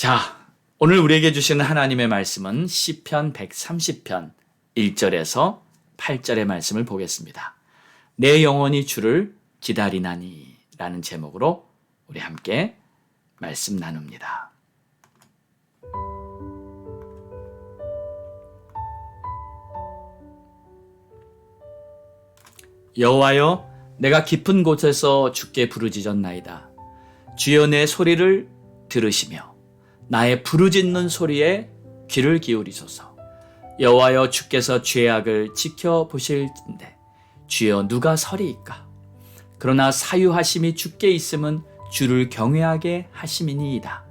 자, 오늘 우리에게 주시는 하나님의 말씀은 시편 130편 1절에서 8절의 말씀을 보겠습니다. 내 영혼이 주를 기다리나니 라는 제목으로 우리 함께 말씀 나눕니다. 여호와여, 내가 깊은 곳에서 주께 부르짖었나이다. 주여, 내 소리를 들으시며 나의 부르짖는 소리에 귀를 기울이소서. 여호와여, 주께서 죄악을 지켜보실진대 주여 누가 서리이까? 그러나 사유하심이 주께 있음은 주를 경외하게 하심이니이다.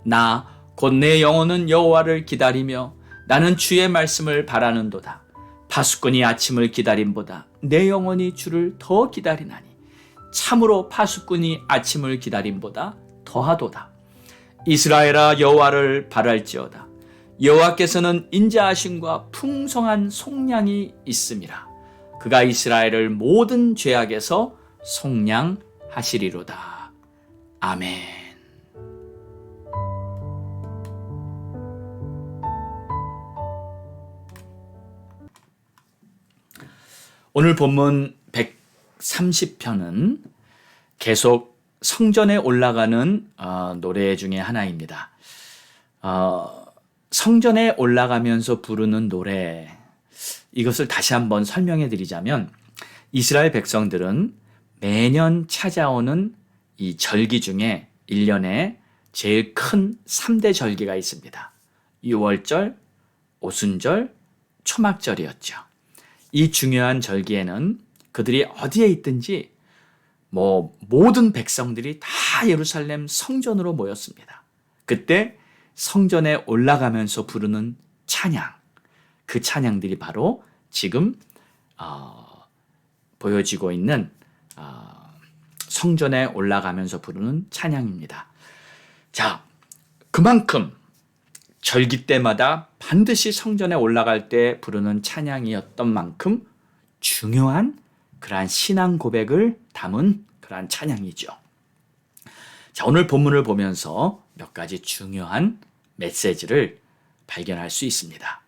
나 곧 내 영혼은 여호와를 기다리며 나는 주의 말씀을 바라는도다. 파수꾼이 아침을 기다림보다 내 영혼이 주를 더 기다리나니 참으로 파수꾼이 아침을 기다림보다 더하도다. 이스라엘아, 여호와를 바랄지어다. 여호와께서는 인자하심과 풍성한 속량이 있음이라. 그가 이스라엘을 모든 죄악에서 속량하시리로다. 아멘. 오늘 본문 130편은 계속 성전에 올라가는 노래 중에 하나입니다. 성전에 올라가면서 부르는 노래, 이것을 다시 한번 설명해 드리자면 이스라엘 백성들은 매년 찾아오는 이 절기 중에 1년에 제일 큰 3대 절기가 있습니다. 유월절, 오순절, 초막절이었죠. 이 중요한 절기에는 그들이 어디에 있든지 모든 백성들이 다 예루살렘 성전으로 모였습니다. 그때 성전에 올라가면서 부르는 찬양, 그 찬양들이 바로 지금 보여지고 있는 성전에 올라가면서 부르는 찬양입니다. 자, 그만큼 절기 때마다 반드시 성전에 올라갈 때 부르는 찬양이었던 만큼 중요한 그러한 신앙 고백을 담은 그러한 찬양이죠. 자, 오늘 본문을 보면서 몇 가지 중요한 메시지를 발견할 수 있습니다.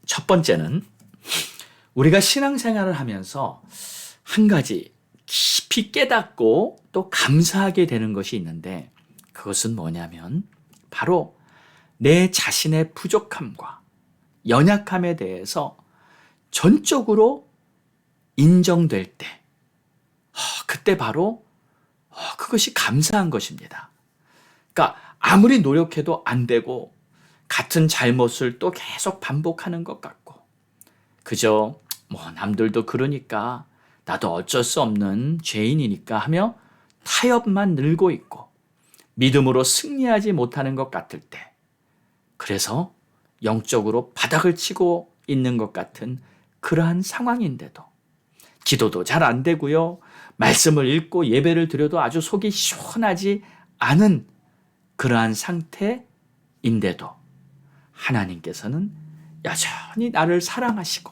첫 번째는 우리가 신앙생활을 하면서 한 가지 깊이 깨닫고 또 감사하게 되는 것이 있는데, 그것은 뭐냐면 바로 내 자신의 부족함과 연약함에 대해서 전적으로 인정될 때, 그때 바로 그것이 감사한 것입니다. 그러니까 아무리 노력해도 안 되고 같은 잘못을 또 계속 반복하는 것 같고, 그저 남들도 그러니까 나도 어쩔 수 없는 죄인이니까 하며 타협만 늘고 있고 믿음으로 승리하지 못하는 것 같을 때, 그래서 영적으로 바닥을 치고 있는 것 같은 그러한 상황인데도 기도도 잘 안 되고요, 말씀을 읽고 예배를 드려도 아주 속이 시원하지 않은 그러한 상태인데도 하나님께서는 여전히 나를 사랑하시고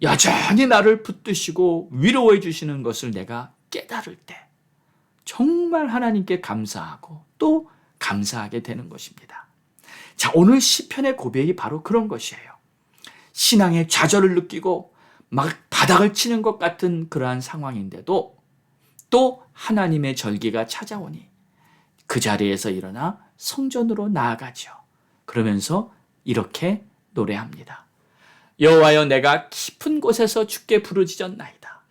여전히 나를 붙드시고 위로해 주시는 것을 내가 깨달을 때 정말 하나님께 감사하고 또 감사하게 되는 것입니다. 자, 오늘 시편의 고백이 바로 그런 것이에요. 신앙의 좌절을 느끼고 막 바닥을 치는 것 같은 그러한 상황인데도 또 하나님의 절기가 찾아오니 그 자리에서 일어나 성전으로 나아가죠. 그러면서 이렇게 노래합니다. 여호와여, 내가 깊은 곳에서 주께 부르짖었나이다.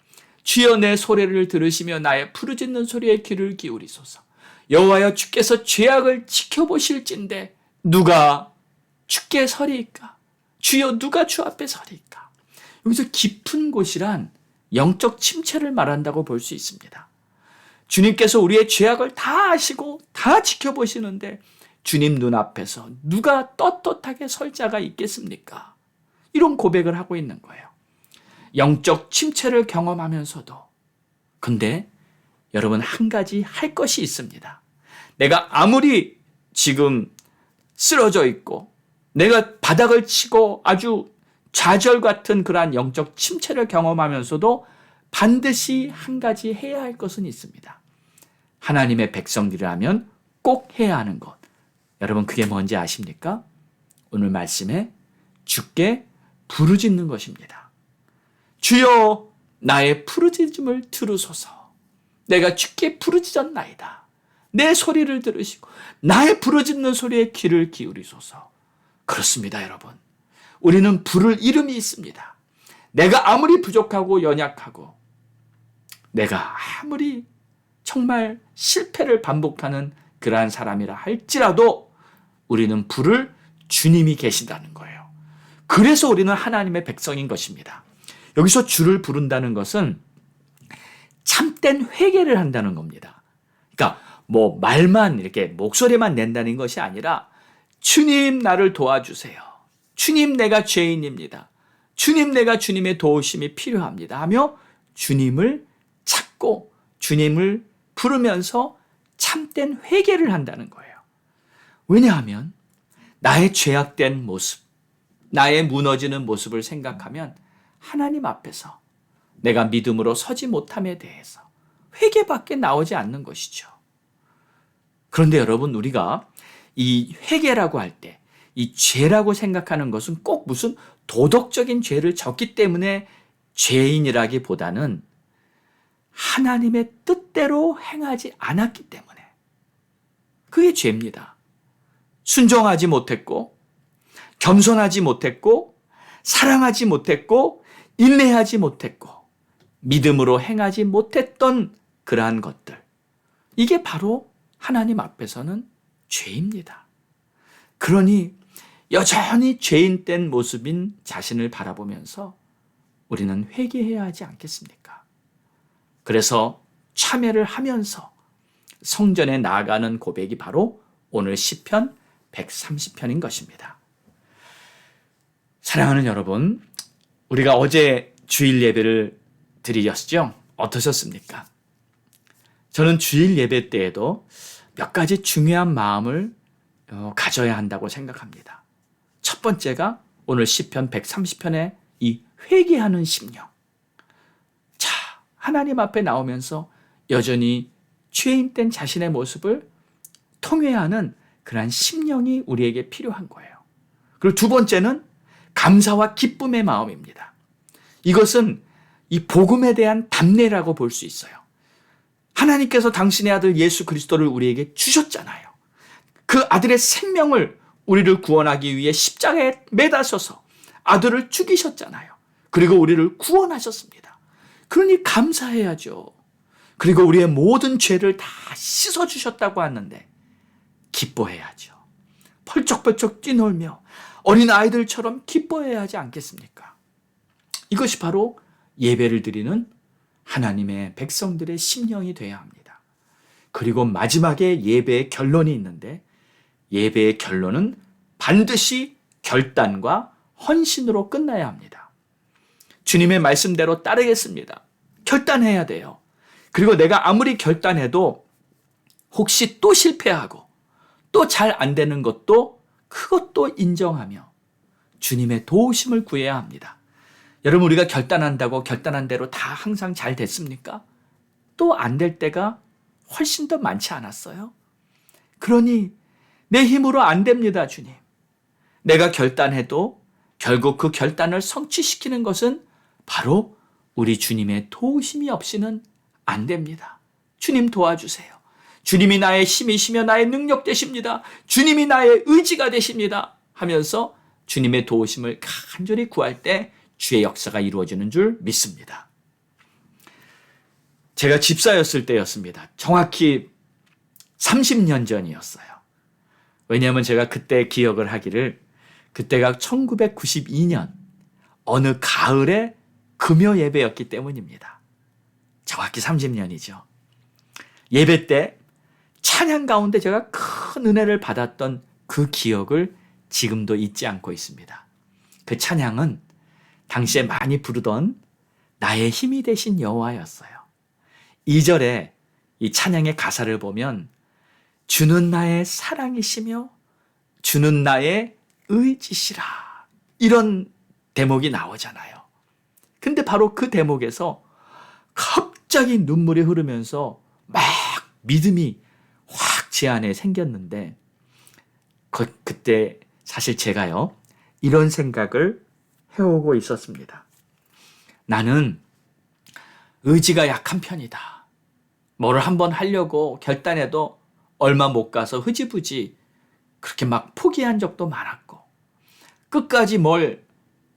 주여, 내 소리를 들으시며 나의 부르짖는 소리에 귀를 기울이소서. 여호와여, 주께서 죄악을 지켜보실진대 누가 주께 서리이까? 주여, 누가 주 앞에 서리이까? 여기서 깊은 곳이란 영적 침체를 말한다고 볼 수 있습니다. 주님께서 우리의 죄악을 다 아시고 다 지켜보시는데 주님 눈앞에서 누가 떳떳하게 설 자가 있겠습니까? 이런 고백을 하고 있는 거예요. 영적 침체를 경험하면서도. 근데 여러분, 한 가지 할 것이 있습니다. 내가 아무리 지금 쓰러져 있고 내가 바닥을 치고 아주 좌절 같은 그러한 영적 침체를 경험하면서도 반드시 한 가지 해야 할 것은 있습니다. 하나님의 백성들이라면 꼭 해야 하는 것. 여러분 그게 뭔지 아십니까? 오늘 말씀에 주께 부르짖는 것입니다. 주여 나의 부르짖음을 들으소서. 내가 주께 부르짖었나이다. 내 소리를 들으시고 나의 부르짖는 소리에 귀를 기울이소서. 그렇습니다, 여러분. 우리는 부를 이름이 있습니다. 내가 아무리 부족하고 연약하고 내가 아무리 정말 실패를 반복하는 그러한 사람이라 할지라도 우리는 부를 주님이 계신다는 거예요. 그래서 우리는 하나님의 백성인 것입니다. 여기서 주를 부른다는 것은 참된 회개를 한다는 겁니다. 그러니까 뭐 말만 이렇게 목소리만 낸다는 것이 아니라 주님 나를 도와주세요. 주님 내가 죄인입니다. 주님 내가 주님의 도우심이 필요합니다 하며 주님을 찾고 주님을 부르면서 참된 회개를 한다는 거예요. 왜냐하면 나의 죄악된 모습, 나의 무너지는 모습을 생각하면 하나님 앞에서 내가 믿음으로 서지 못함에 대해서 회개밖에 나오지 않는 것이죠. 그런데 여러분 우리가 이 회개라고 할 때 이 죄라고 생각하는 것은 꼭 무슨 도덕적인 죄를 졌기 때문에 죄인이라기보다는 하나님의 뜻대로 행하지 않았기 때문에 그게 죄입니다. 순종하지 못했고 겸손하지 못했고 사랑하지 못했고 인내하지 못했고 믿음으로 행하지 못했던 그러한 것들, 이게 바로 하나님 앞에서는 죄입니다. 그러니 여전히 죄인된 모습인 자신을 바라보면서 우리는 회개해야 하지 않겠습니까? 그래서 참회를 하면서 성전에 나아가는 고백이 바로 오늘 시편 130편인 것입니다. 사랑하는 여러분, 우리가 어제 주일 예배를 드렸죠? 어떠셨습니까? 저는 주일 예배 때에도 몇 가지 중요한 마음을 가져야 한다고 생각합니다. 첫 번째가 오늘 시편 130편의 이 회개하는 심령. 자, 하나님 앞에 나오면서 여전히 죄인된 자신의 모습을 통회하는 그러한 심령이 우리에게 필요한 거예요. 그리고 두 번째는 감사와 기쁨의 마음입니다. 이것은 이 복음에 대한 담례라고 볼 수 있어요. 하나님께서 당신의 아들 예수 그리스도를 우리에게 주셨잖아요. 그 아들의 생명을 우리를 구원하기 위해 십자가에 매다셔서 아들을 죽이셨잖아요. 그리고 우리를 구원하셨습니다. 그러니 감사해야죠. 그리고 우리의 모든 죄를 다 씻어주셨다고 하는데 기뻐해야죠. 펄쩍펄쩍 뛰놀며 어린 아이들처럼 기뻐해야 하지 않겠습니까? 이것이 바로 예배를 드리는 하나님의 백성들의 심령이 되어야 합니다. 그리고 마지막에 예배의 결론이 있는데 예배의 결론은 반드시 결단과 헌신으로 끝나야 합니다. 주님의 말씀대로 따르겠습니다. 결단해야 돼요. 그리고 내가 아무리 결단해도 혹시 또 실패하고 또 잘 안 되는 것도 그것도 인정하며 주님의 도우심을 구해야 합니다. 여러분 우리가 결단한다고 결단한 대로 다 항상 잘 됐습니까? 또 안 될 때가 훨씬 더 많지 않았어요? 그러니 내 힘으로 안 됩니다, 주님. 내가 결단해도 결국 그 결단을 성취시키는 것은 바로 우리 주님의 도우심이 없이는 안 됩니다. 주님 도와주세요. 주님이 나의 힘이시며 나의 능력 되십니다. 주님이 나의 의지가 되십니다. 하면서 주님의 도우심을 간절히 구할 때 주의 역사가 이루어지는 줄 믿습니다. 제가 집사였을 때였습니다. 정확히 30년 전이었어요. 왜냐하면 제가 그때 기억을 하기를 그때가 1992년 어느 가을에 금요 예배였기 때문입니다. 정확히 30년이죠. 예배 때 찬양 가운데 제가 큰 은혜를 받았던 그 기억을 지금도 잊지 않고 있습니다. 그 찬양은 당시에 많이 부르던 나의 힘이 되신 여호와였어요. 2절에 이 찬양의 가사를 보면 주는 나의 사랑이시며 주는 나의 의지시라 이런 대목이 나오잖아요. 근데 바로 그 대목에서 갑자기 눈물이 흐르면서 막 믿음이 확 제 안에 생겼는데 그때 사실 제가요 이런 생각을 해오고 있었습니다. 나는 의지가 약한 편이다. 뭐를 한번 하려고 결단해도 얼마 못 가서 흐지부지 그렇게 막 포기한 적도 많았고 끝까지 뭘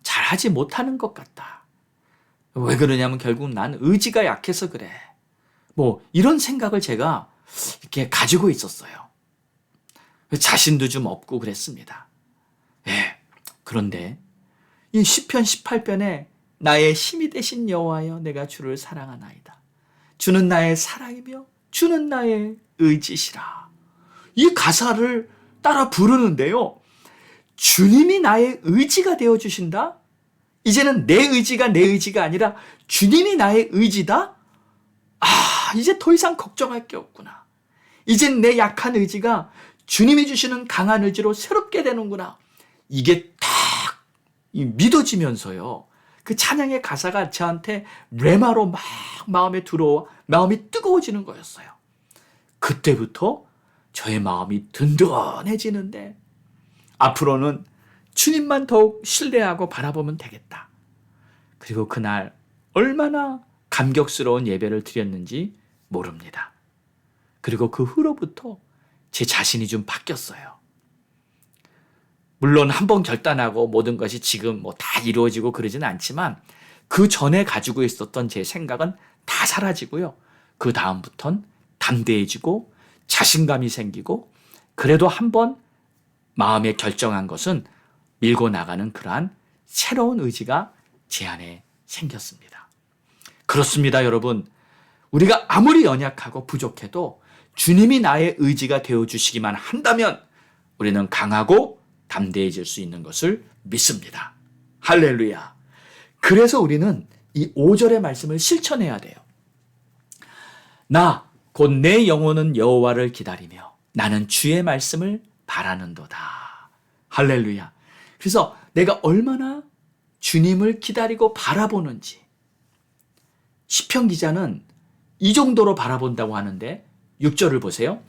잘하지 못하는 것 같다. 왜 그러냐면 결국 난 의지가 약해서 그래. 뭐 이런 생각을 제가 이렇게 가지고 있었어요. 자신도 좀 없고 그랬습니다. 예. 그런데 이 시편 18편에 나의 힘이 되신 여호와여 내가 주를 사랑하나이다. 주는 나의 사랑이며 주는 나의 의지시라. 이 가사를 따라 부르는데요. 주님이 나의 의지가 되어주신다? 이제는 내 의지가 아니라 주님이 나의 의지다? 이제 더 이상 걱정할 게 없구나. 이젠 내 약한 의지가 주님이 주시는 강한 의지로 새롭게 되는구나. 이게 딱 믿어지면서요. 그 찬양의 가사가 저한테 레마로 막 마음에 들어와 마음이 뜨거워지는 거였어요. 그때부터 저의 마음이 든든해지는데 앞으로는 주님만 더욱 신뢰하고 바라보면 되겠다. 그리고 그날 얼마나 감격스러운 예배를 드렸는지 모릅니다. 그리고 그 후로부터 제 자신이 좀 바뀌었어요. 물론 한번 결단하고 모든 것이 지금 뭐 다 이루어지고 그러진 않지만 그 전에 가지고 있었던 제 생각은 다 사라지고요. 그 다음부턴 담대해지고 자신감이 생기고 그래도 한번 마음에 결정한 것은 밀고 나가는 그러한 새로운 의지가 제 안에 생겼습니다. 그렇습니다, 여러분. 우리가 아무리 연약하고 부족해도 주님이 나의 의지가 되어주시기만 한다면 우리는 강하고 담대해질 수 있는 것을 믿습니다. 할렐루야. 그래서 우리는 이 5절의 말씀을 실천해야 돼요. 나 곧 내 영혼은 여호와를 기다리며 나는 주의 말씀을 바라는도다. 할렐루야. 그래서 내가 얼마나 주님을 기다리고 바라보는지 시편 기자는 이 정도로 바라본다고 하는데 6절을 보세요.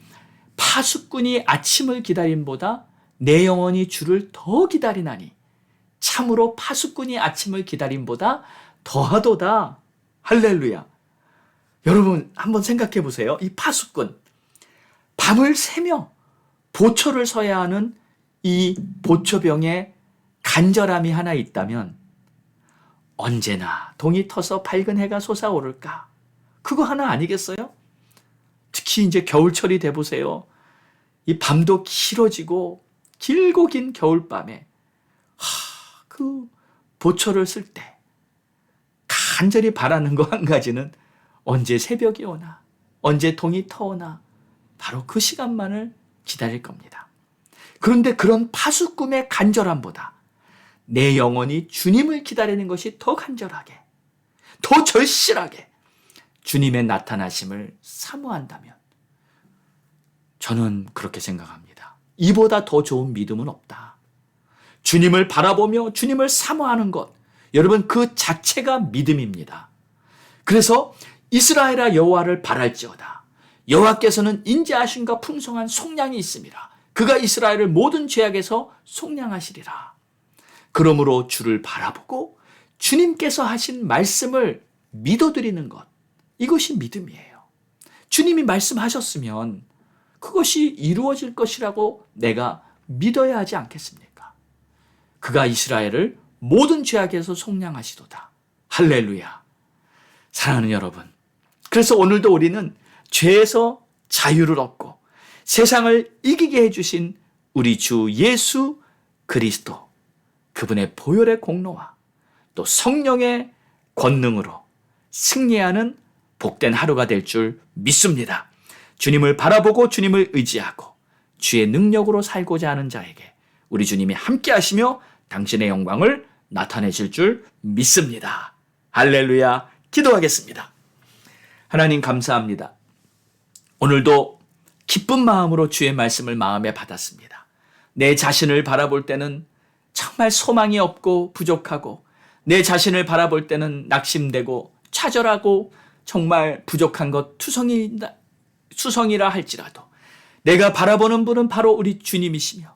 파수꾼이 아침을 기다림보다 내 영혼이 주를 더 기다리나니 참으로 파수꾼이 아침을 기다림보다 더하도다. 할렐루야. 여러분 한번 생각해 보세요. 이 파수꾼 밤을 새며 보초를 서야 하는 이 보초병에 간절함이 하나 있다면 언제나 동이 터서 밝은 해가 솟아오를까? 그거 하나 아니겠어요? 특히 이제 겨울철이 돼보세요. 이 밤도 길어지고 길고 긴 겨울밤에 그 보초를 쓸 때 간절히 바라는 거 한 가지는 언제 새벽이 오나 언제 동이 터오나 바로 그 시간만을 기다릴 겁니다. 그런데 그런 파수꾼의 간절함보다 내 영혼이 주님을 기다리는 것이 더 간절하게 더 절실하게 주님의 나타나심을 사모한다면 저는 그렇게 생각합니다. 이보다 더 좋은 믿음은 없다. 주님을 바라보며 주님을 사모하는 것, 여러분 그 자체가 믿음입니다. 그래서 이스라엘아 여호와를 바랄지어다. 여호와께서는 인자하심과 풍성한 속량이 있습니다. 그가 이스라엘을 모든 죄악에서 속량하시리라. 그러므로 주를 바라보고 주님께서 하신 말씀을 믿어드리는 것, 이것이 믿음이에요. 주님이 말씀하셨으면 그것이 이루어질 것이라고 내가 믿어야 하지 않겠습니까? 그가 이스라엘을 모든 죄악에서 속량하시도다. 할렐루야. 사랑하는 여러분, 그래서 오늘도 우리는 죄에서 자유를 얻고 세상을 이기게 해주신 우리 주 예수 그리스도, 그분의 보혈의 공로와 또 성령의 권능으로 승리하는 복된 하루가 될 줄 믿습니다. 주님을 바라보고 주님을 의지하고 주의 능력으로 살고자 하는 자에게 우리 주님이 함께 하시며 당신의 영광을 나타내실 줄 믿습니다. 할렐루야. 기도하겠습니다. 하나님 감사합니다. 오늘도 기쁜 마음으로 주의 말씀을 마음에 받았습니다. 내 자신을 바라볼 때는 정말 소망이 없고 부족하고 내 자신을 바라볼 때는 낙심되고 차절하고 정말 부족한 것 수성이라 할지라도 내가 바라보는 분은 바로 우리 주님이시며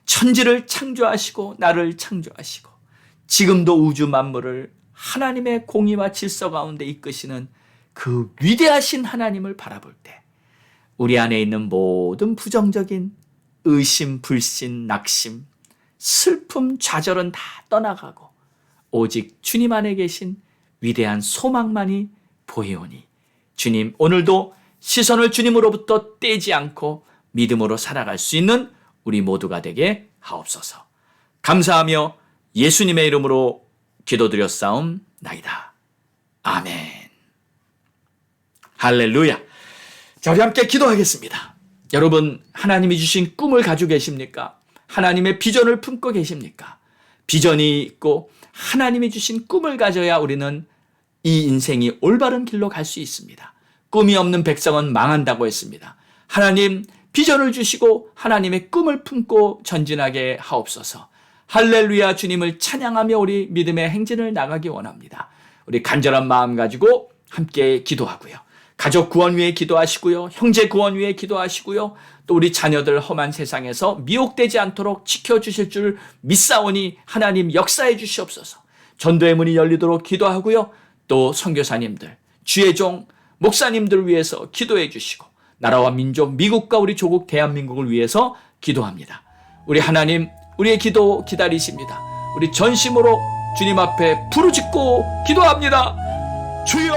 천지를 창조하시고 나를 창조하시고 지금도 우주 만물을 하나님의 공의와 질서 가운데 이끄시는 그 위대하신 하나님을 바라볼 때 우리 안에 있는 모든 부정적인 의심, 불신, 낙심, 슬픔, 좌절은 다 떠나가고 오직 주님 안에 계신 위대한 소망만이 보이오니 주님 오늘도 시선을 주님으로부터 떼지 않고 믿음으로 살아갈 수 있는 우리 모두가 되게 하옵소서. 감사하며 예수님의 이름으로 기도드렸사옵나이다. 아멘. 할렐루야. 자, 우리 함께 기도하겠습니다. 여러분, 하나님이 주신 꿈을 가지고 계십니까? 하나님의 비전을 품고 계십니까? 비전이 있고 하나님이 주신 꿈을 가져야 우리는 이 인생이 올바른 길로 갈 수 있습니다. 꿈이 없는 백성은 망한다고 했습니다. 하나님 비전을 주시고 하나님의 꿈을 품고 전진하게 하옵소서. 할렐루야. 주님을 찬양하며 우리 믿음의 행진을 나가기 원합니다. 우리 간절한 마음 가지고 함께 기도하고요. 가족 구원 위해 기도하시고요. 형제 구원 위해 기도하시고요. 또 우리 자녀들 험한 세상에서 미혹되지 않도록 지켜주실 줄 믿사오니 하나님 역사해 주시옵소서. 전도의 문이 열리도록 기도하고요. 또 선교사님들, 주의 종, 목사님들 위해서 기도해 주시고 나라와 민족, 미국과 우리 조국 대한민국을 위해서 기도합니다. 우리 하나님, 우리의 기도 기다리십니다. 우리 전심으로 주님 앞에 부르짖고 기도합니다. 주여!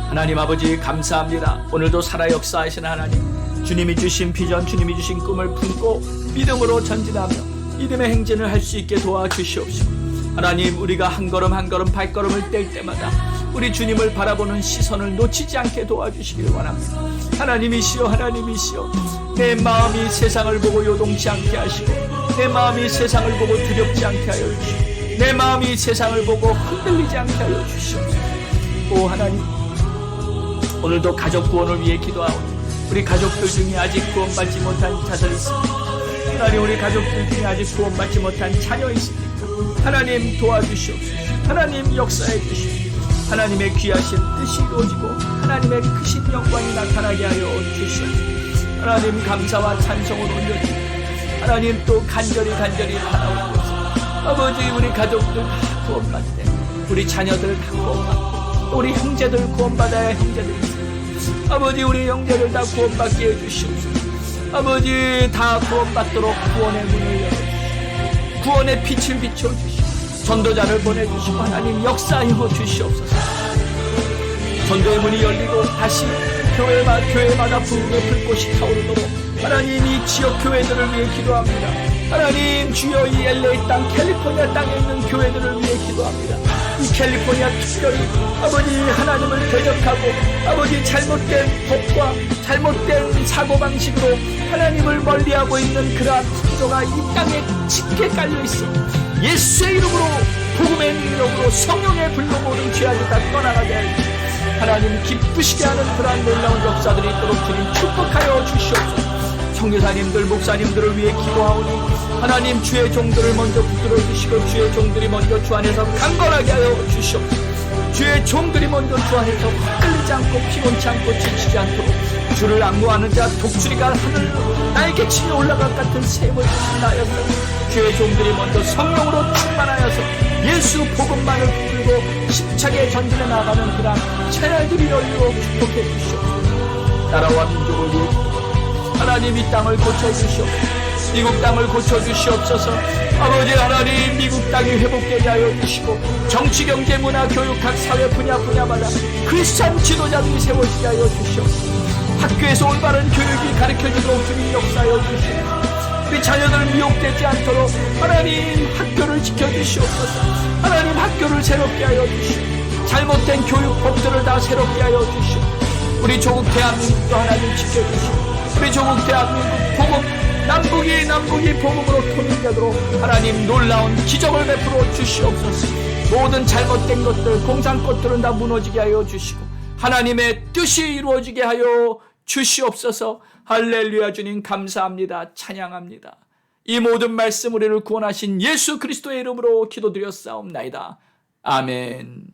하나님 아버지 감사합니다. 오늘도 살아 역사하시는 하나님, 주님이 주신 비전, 주님이 주신 꿈을 품고 믿음으로 전진하며 믿음의 행진을 할 수 있게 도와주시옵시고 하나님, 우리가 한 걸음 한 걸음 발걸음을 뗄 때마다 우리 주님을 바라보는 시선을 놓치지 않게 도와주시기를 원합니다. 하나님이시여, 하나님이시여, 내 마음이 세상을 보고 요동치 않게 하시고 내 마음이 세상을 보고 두렵지 않게 하여 주시고 내 마음이 세상을 보고 흔들리지 않게 하여 주시옵소서. 오 하나님, 오늘도 가족 구원을 위해 기도하오니 우리 가족들 중에 아직 구원받지 못한 자들 있습니다. 하나님, 우리 가족들 중에 아직 구원받지 못한 자녀 있습니다. 하나님 도와주시옵소서. 하나님 역사해 주시옵소서. 하나님의 귀하신 뜻이 이루어지고 하나님의 크신 영광이 나타나게 하여 주시옵소서. 하나님 감사와 찬송을 올려드리고 하나님 또 간절히 바라옵소서. 아버지, 우리 가족들 다 구원받되 우리 자녀들 다 구원받고 또 우리 형제들 구원받아야 형제들 있습니다. 아버지, 우리 형제를 다 구원받게 해주시옵소서. 아버지, 다 구원받도록 구원의 문을 열어주시고 구원의 빛을 비춰주시고 전도자를 보내주시고 하나님 역사하여 주시옵소서. 전도의 문이 열리고 다시 교회마다 부흥의 불꽃이 타오르도록 하나님 이 지역 교회들을 위해 기도합니다. 하나님 주여, 이 LA 땅, 캘리포니아 땅에 있는 교회들을 위해 기도합니다. 이 캘리포니아 특별히 아버지 하나님을 대적하고 아버지 잘못된 법과 잘못된 사고방식으로 하나님을 멀리하고 있는 그러한 창조가 이 땅에 짙게 깔려있어 예수의 이름으로 복음의 능력으로 성령의 불로 모든 죄악이 다 떠나가게 하시고 하나님 기쁘시게 하는 그러한 놀라운 역사들이 있도록 주님 축복하여 주시옵소서. 선교사님들, 목사님들을 위해 기도하오니 하나님 주의 종들을 먼저 붙들어 주시고 주의 종들이 먼저 주 안에서 강건하게 하여 주시옵소서. 주의 종들이 먼저 주 안에서 흔들리지 않고 피곤치 않고 지치지 않도록 주를 악무하는 자 독수리가 하늘로 날개 치며 올라갈 같은 셈을 주신다 하여서 주의 종들이 먼저 성령으로 충만하여서 예수 복음만을 붙들고 힘차게 전진해 나가는 그런 채널들이 열리고 축복해 주시옵소서. 나라와 민족을 위해 하나님 이 땅을 고쳐주시옵소서. 미국 땅을 고쳐주시옵소서. 아버지 하나님, 미국 땅이 회복되게 하여 주시고 정치, 경제, 문화, 교육 각 사회 분야마다 크리스찬 지도자들이 세워지게 하여 주시옵소서. 학교에서 올바른 교육이 가르쳐지도록 주님 역사하여 주시옵소서. 우리 자녀들 미혹되지 않도록 하나님 학교를 지켜주시옵소서. 하나님 학교를 새롭게 하여 주시옵소서. 잘못된 교육법들을 다 새롭게 하여 주시옵소서. 우리 조국 대한민국도 하나님 지켜주시옵소서. 우리 조국 대한민국 복음 남북이 복음으로 통일되도록 하나님 놀라운 기적을 베풀어 주시옵소서. 모든 잘못된 것들, 공산것들은 다 무너지게 하여 주시고 하나님의 뜻이 이루어지게 하여 주시옵소서. 할렐루야. 주님 감사합니다. 찬양합니다. 이 모든 말씀 우리를 구원하신 예수 그리스도의 이름으로 기도드렸사옵나이다. 아멘.